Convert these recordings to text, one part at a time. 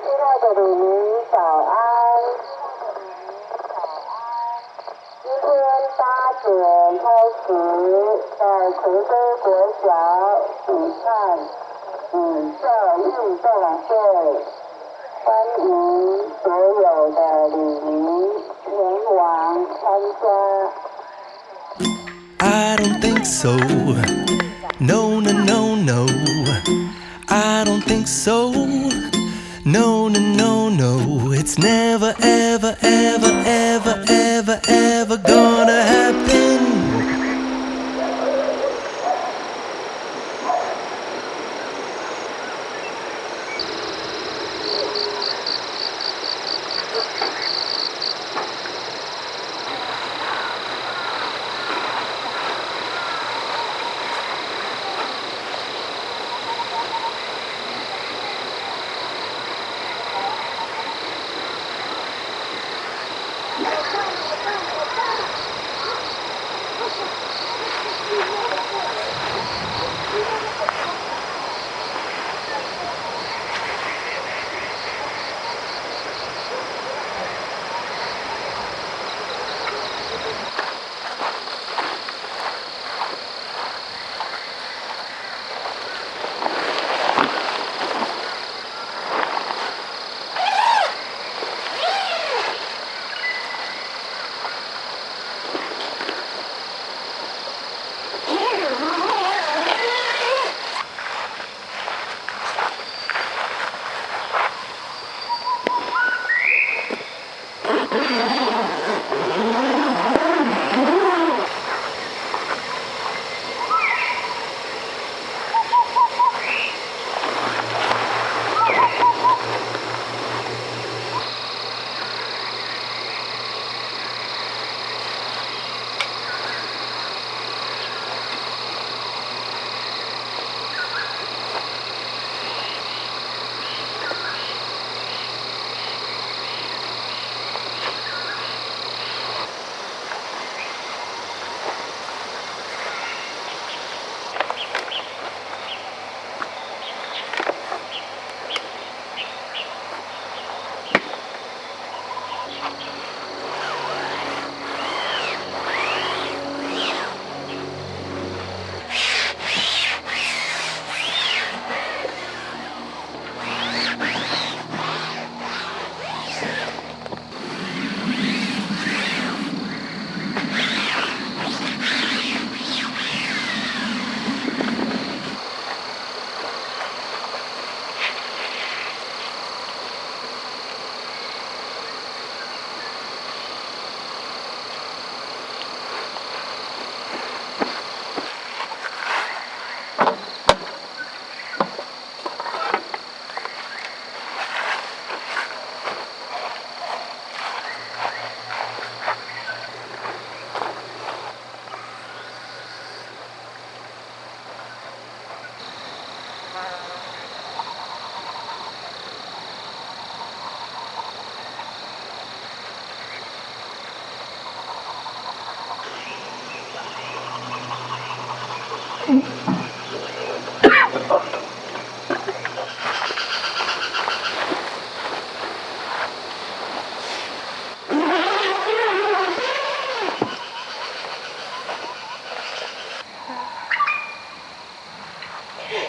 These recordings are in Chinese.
亲爱的李明，早安！今天8点开始在魁北国小举办紫色运动会，欢迎所有的李明前往参加。I don't think so. No, no, no, no. I don't think so. No, no, no, no. It's never, ever, ever, ever, ever, ever gonna happen.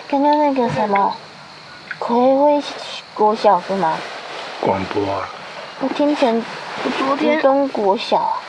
刚刚那个什么，葵威国小是吗？广播啊，我听成屏东国小啊。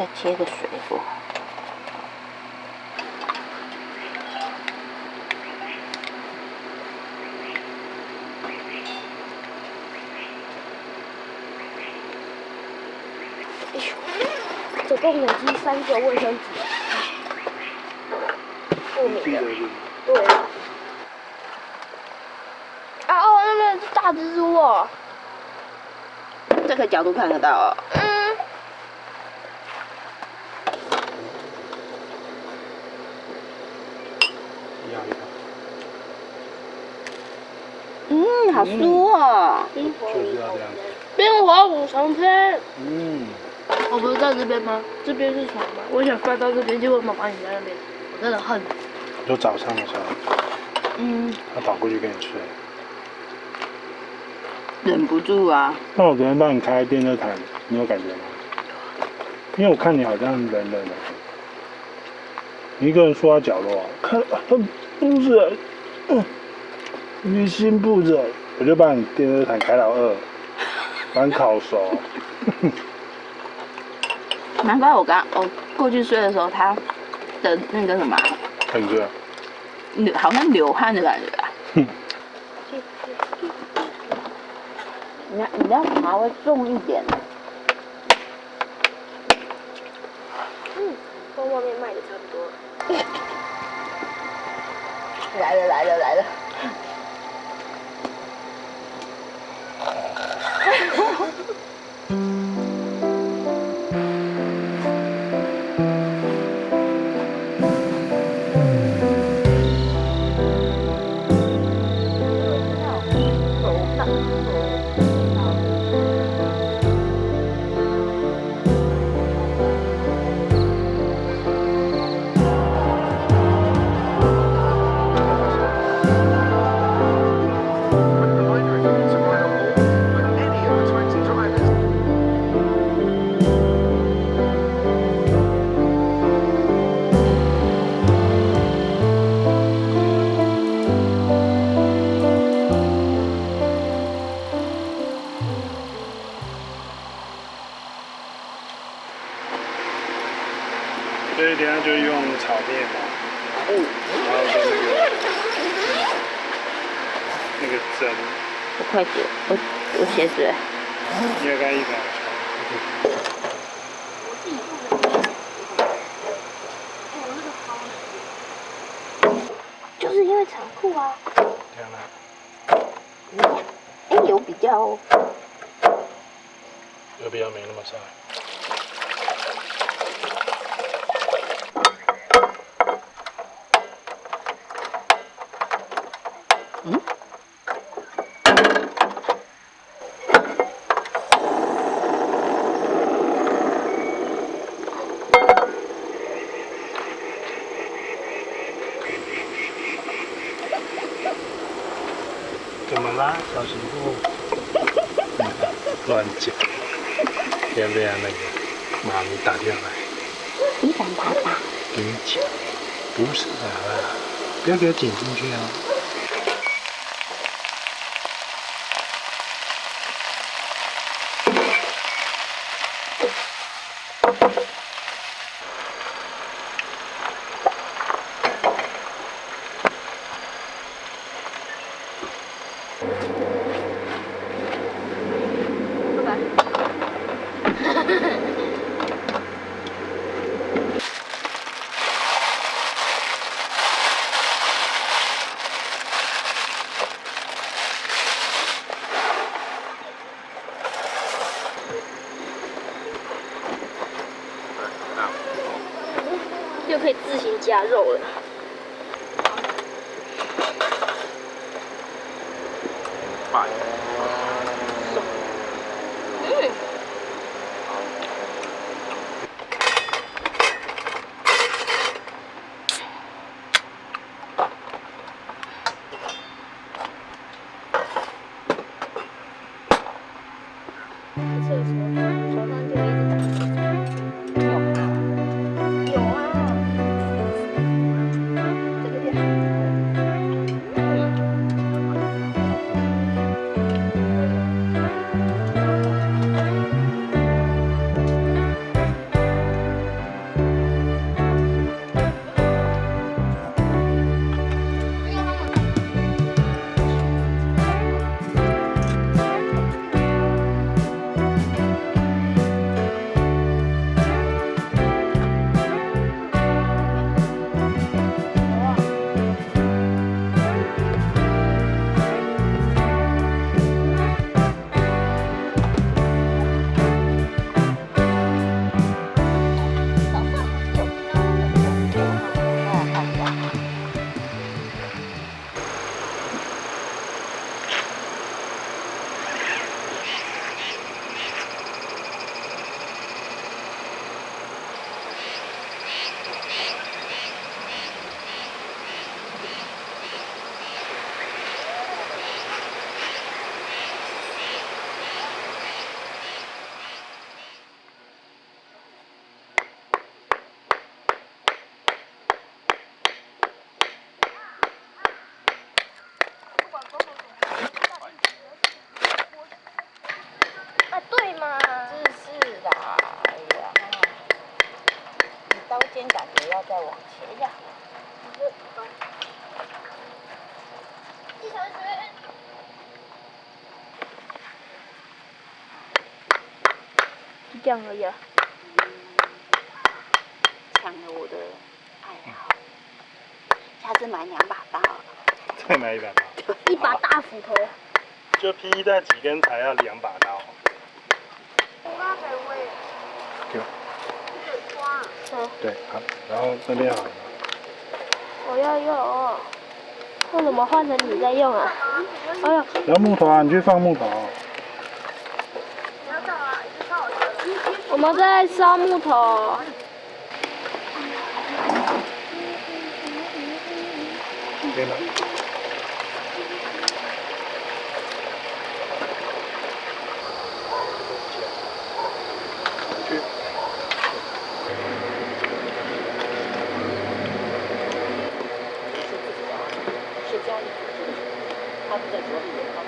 再切个水果。手动累积3个卫生纸，过敏的。对。啊哦，那边是大蜘蛛哦。这个角度看得到哦。好酥哦。就是要这样子。冰火五重天。我不是在这边吗？这边是床吗？我想翻到这边，结果妈妈你在那边，我真的恨。就早上的时候，他跑过去跟你睡。忍不住啊。那我昨天帮你开电热毯，你有感觉吗？因为我看你好像冷冷的，你一个人缩在角落，看不热，于心不忍，我就把你电热毯开到2，把你烤熟。难怪我过去睡的时候，他的那个什么，很热，好像流汗的感觉啊。你要稍微重一点。跟外面卖的差不多。来了。所以等下就用炒面嘛，然后跟那个蒸，我快点，我写水。你要跟一勺就是因为残酷啊。这样啦，有比较哦。有比较没那么晒。怎么啦，小媳妇？乱讲，要不要那个妈咪打电话来？你敢打？跟你讲，不是啦，不要给我剪进去啊！就可以自行加肉了。厕所床上就一直有啊，这个点。就这样而已啊。抢了我的爱好，下次买2把刀。再买一把刀。一把大斧头。就劈那几根才要2把刀。对，好，然后那边好了。我要用。为什么换成你在用啊？哎呀，然后木头啊，你去放木头。我们在烧木头。对吗？去。是家里组织的，他们在着力研发它。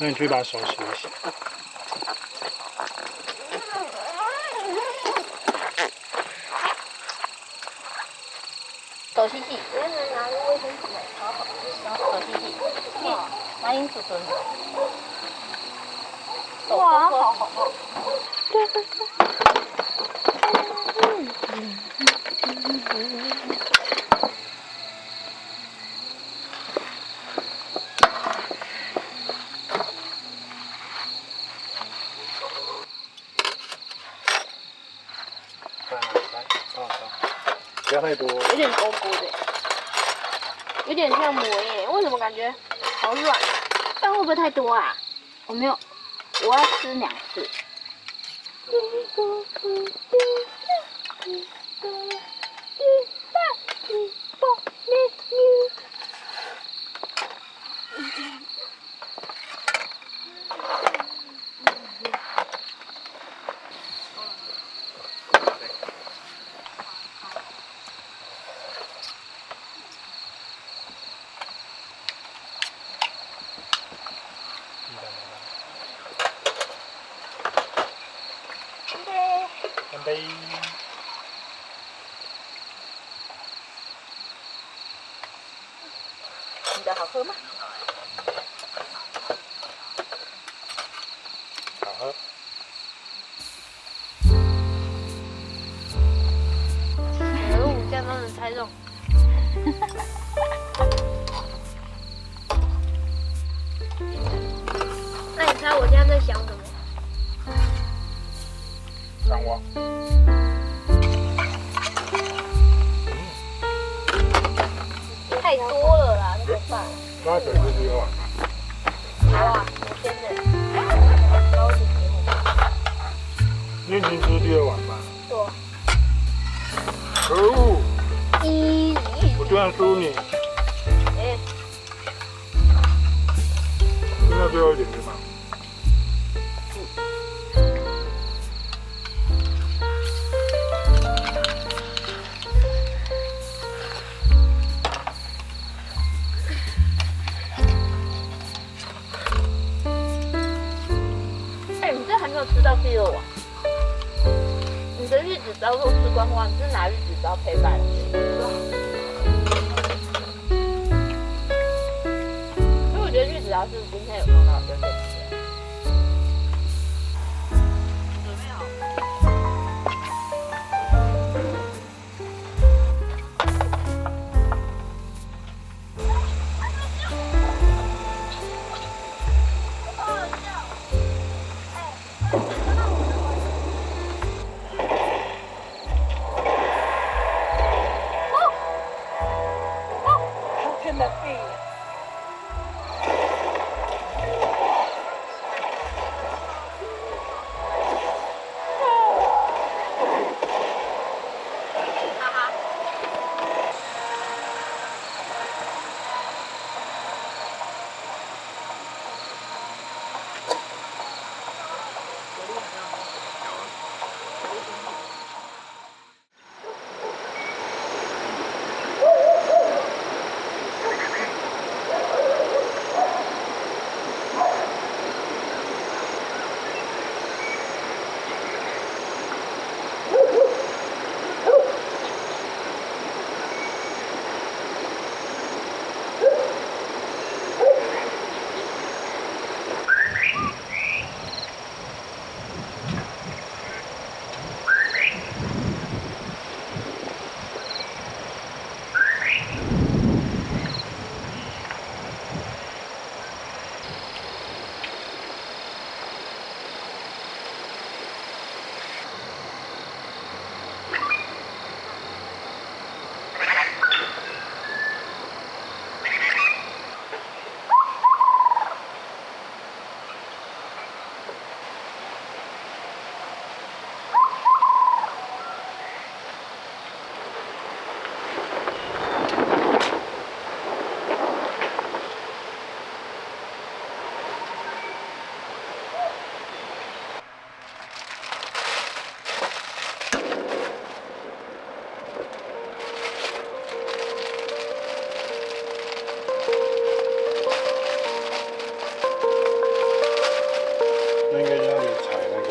那你去把手洗一洗。手洗洗。原来拿个卫生纸来擦好，手洗洗。马铃薯墩。哇，好好好。不要太多。有点勾勾的，有点像馍耶。为什么感觉好软？但会不会太多啊？我没有，我要吃2次。干杯！你的好喝吗？在想什么？想我。太多了啦，那个饭。那整只第二碗吧。好啊，我先的。高级节目。你已经吃第二碗吧？对。可恶！咦，我居然输你。哎，剩下最后一点对吗？哎，你这还没有吃到第二碗。你的玉子烧肉吃光光，你是拿玉子烧配饭？因为我觉得玉子烧是今天有弄到真的吃。准备好。那应该让你踩那个。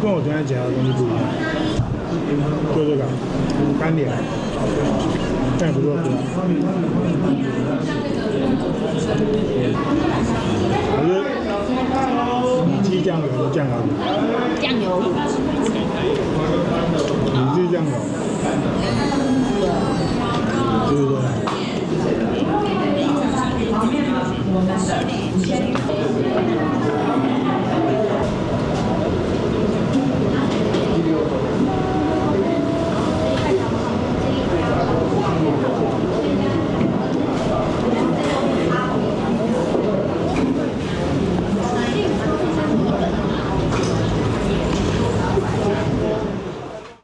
跟我昨天夹的东西不一样，就这个干莲，但也不错吃。可是米记酱油的酱油，酱油卤，米记酱油，对不对？